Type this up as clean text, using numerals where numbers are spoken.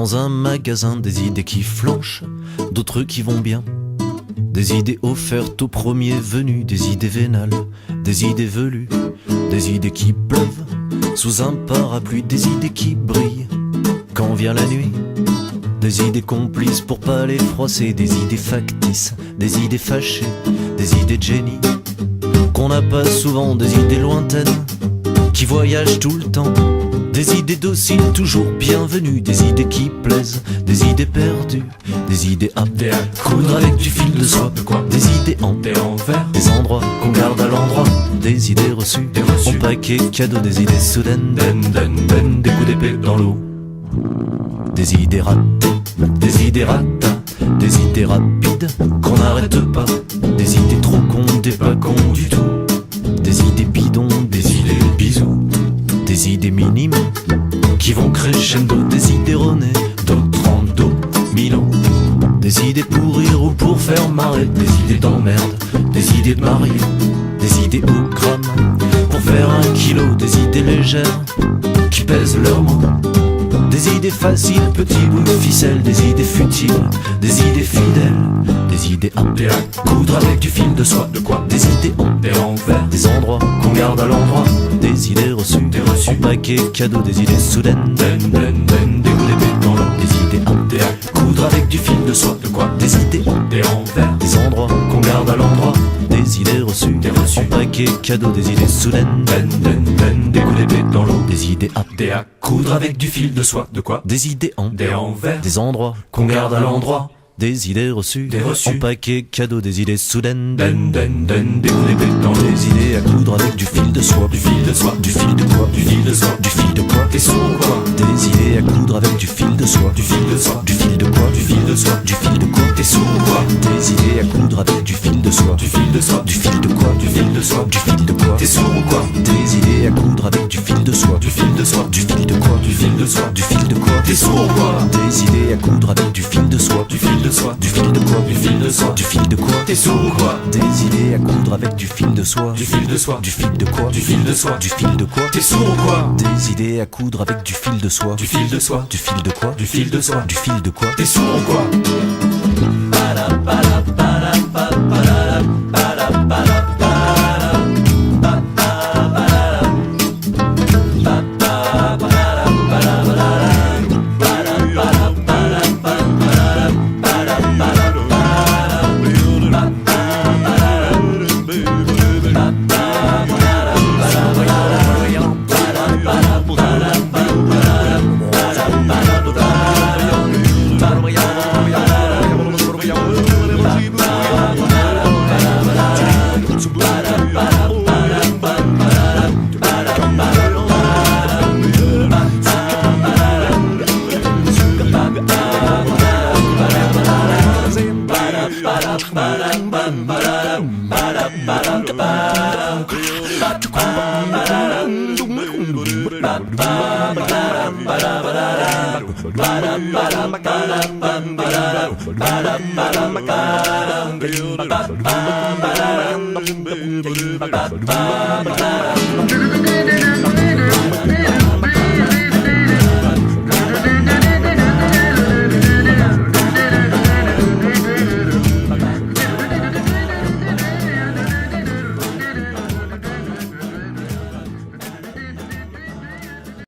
Dans un magasin, des idées qui flanchent, d'autres qui vont bien. Des idées offertes aux premiers venus, des idées vénales, des idées velues, des idées qui pleuvent sous un parapluie, des idées qui brillent quand vient la nuit. Des idées complices pour pas les froisser, des idées factices, des idées fâchées, des idées de génie qu'on n'a pas souvent, des idées lointaines qui voyagent tout le temps. Des idées dociles, toujours bienvenues, des idées qui plaisent, des idées perdues, des idées aptes à coudre avec du fil de soie. Des idées en verre, des endroits qu'on garde à l'endroit, des idées reçues, en paquet cadeau, des idées soudaines, des coups d'épée dans l'eau. Des idées ratées, des idées ratas, des idées rapides qu'on n'arrête pas, des idées trop cons, des pas cons du tout, des idées bidons, des idées bisous, des idées minimes qui vont crescendo, des idées erronées, d'autres en dos, Milan. Des idées pour rire ou pour faire marrer, des idées d'emmerde, des idées de marier, des idées au gramme pour faire 1 kilo, des idées légères qui pèsent leurs mots. Des idées faciles, petits bouts de ficelle, des idées futiles, des idées fidèles, des idées aptes à coudre avec du fil de soie. De quoi? Des idées en verre, des endroits qu'on garde à l'endroit, des idées reçues, en paquet cadeau, des idées soudaines, des coups d'épée dans l'eau. Des idées aptes à coudre avec du fil de soie. De quoi? Des idées en verre, des endroits qu'on garde à l'endroit, des idées reçues, en paquet cadeau, des idées soudaines, des coups d'épée dans l'eau. Des idées aptes à coudre avec du fil de soie. De quoi? Des idées en verre, des endroits qu'on garde à l'endroit, des idées reçues, en paquet cadeau, des idées soudaines, des coups d'épée dans l'eau. Des idées à coudre avec du fil de soie. Du fil de soie, du fil de quoi? Du fil de soie, du fil de quoi? T'es sourd ou quoi? Des idées à coudre avec du fil de soie. Du fil de soie, du fil de quoi? Du fil de soie, du fil de quoi? T'es sourd ou quoi? Des idées à coudre avec du fil de soie. Du fil de soie, du fil de quoi? Du fil de soie, du fil de quoi? T'es sourd ou quoi? Des idées à coudre avec du fil de soie. Du fil de soie, du fil de quoi? Du fil de soie, du fil de quoi? T'es sourd ou quoi? Des idées à coudre avec du fil de soie. Du fil de soie, du fil de quoi? Du fil de soie, du fil de quoi? T'es sourd ou quoi? Des idées à coudre avec du fil de soie. Du fil de soie, du fil de quoi? Du fil de soie, du fil de quoi? T'es sourd ou quoi? Des idées à coudre avec du fil de soie. Du fil de soie, du fil de quoi? Du fil de soie, du fil de quoi? T'es sourd ou quoi? Ba